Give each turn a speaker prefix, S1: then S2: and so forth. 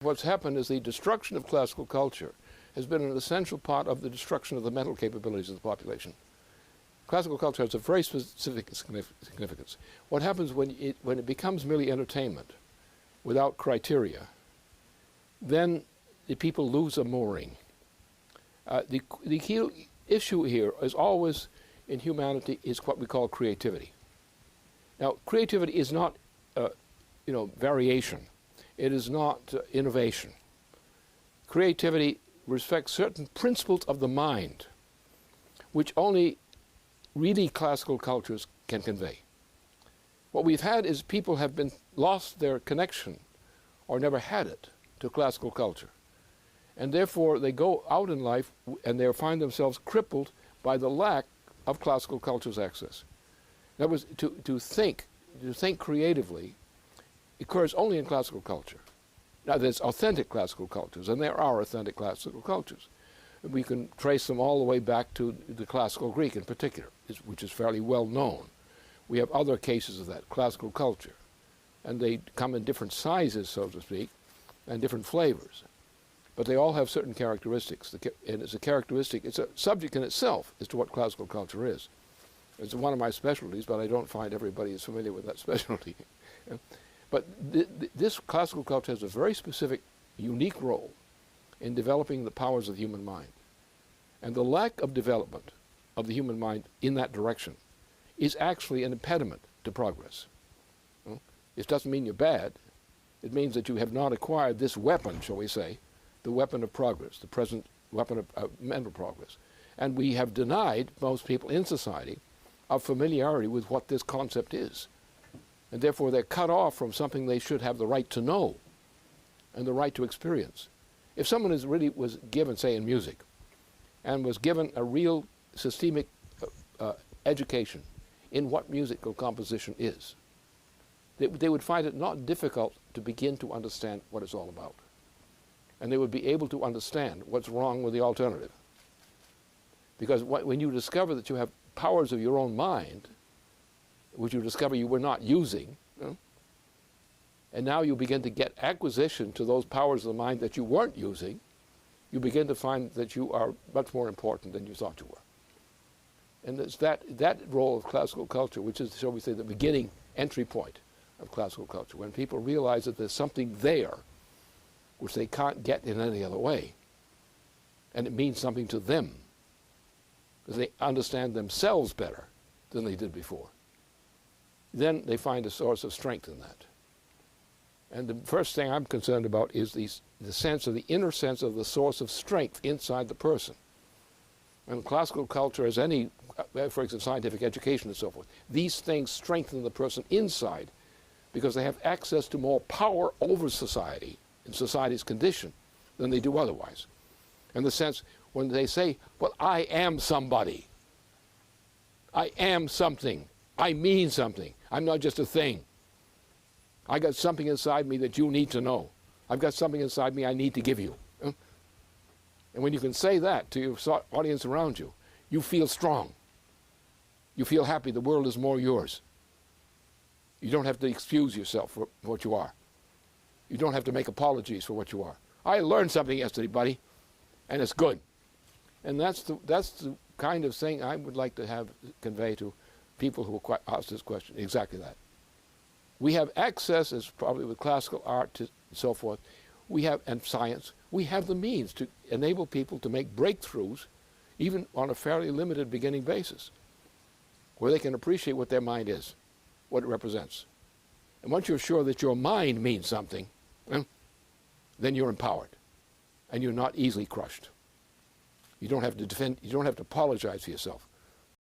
S1: What's happened is the destruction of classical culture has been an essential part of the destruction of the mental capabilities of the population. Classical culture has a very specific significance. What happens when it becomes merely entertainment without criteria, then the people lose a mooring. The key issue here is always in humanity is what we call creativity. Now, creativity is not variation. It is not innovation. Creativity respects certain principles of the mind, which only really classical cultures can convey. What we've had is people have been lost their connection, or never had it, to classical culture. And therefore they go out in life and they find themselves crippled by the lack of classical culture's access. In other words, to think creatively occurs only in classical culture. Now, there's authentic classical cultures, and there are authentic classical cultures. We can trace them all the way back to the classical Greek in particular, which is fairly well known. We have other cases of that, classical culture, and they come in different sizes, so to speak, and different flavors. But they all have certain characteristics, and it's a subject in itself as to what classical culture is. It's one of my specialties, but I don't find everybody is familiar with that specialty. But this classical culture has a very specific, unique role in developing the powers of the human mind. And the lack of development of the human mind in that direction is actually an impediment to progress. It doesn't mean you're bad. It means that you have not acquired this weapon, shall we say, the weapon of progress, the present weapon of mental progress. And we have denied most people in society of familiarity with what this concept is. And therefore they're cut off from something they should have the right to know and the right to experience. If someone was given, say in music, and was given a real systemic education in what musical composition is, they would find it not difficult to begin to understand what it's all about. And they would be able to understand what's wrong with the alternative. Because when you discover that you have powers of your own mind, which you discover you were not using, and now you begin to get acquisition to those powers of the mind that you weren't using, you begin to find that you are much more important than you thought you were. And it's that role of classical culture, which is, shall we say, the beginning entry point of classical culture, when people realize that there's something there which they can't get in any other way, and it means something to them, because they understand themselves better than they did before. Then they find a source of strength in that. And the first thing I'm concerned about is the sense of the inner sense of the source of strength inside the person. And classical culture, as any, for example, scientific education and so forth, these things strengthen the person inside because they have access to more power over society and society's condition than they do otherwise. In the sense, when they say, well, I am somebody, I am something, I mean something, I'm not just a thing. I got something inside me that you need to know. I've got something inside me I need to give you. And when you can say that to your audience around you, you feel strong. You feel happy the world is more yours. You don't have to excuse yourself for what you are. You don't have to make apologies for what you are. I learned something yesterday, buddy, and it's good. And that's the kind of thing I would like to convey to people who ask this question, exactly that. We have access, as probably with classical art and so forth, and science, we have the means to enable people to make breakthroughs, even on a fairly limited beginning basis, where they can appreciate what their mind is, what it represents. And once you're sure that your mind means something, then you're empowered, and you're not easily crushed. You don't have to defend, you don't have to apologize for yourself.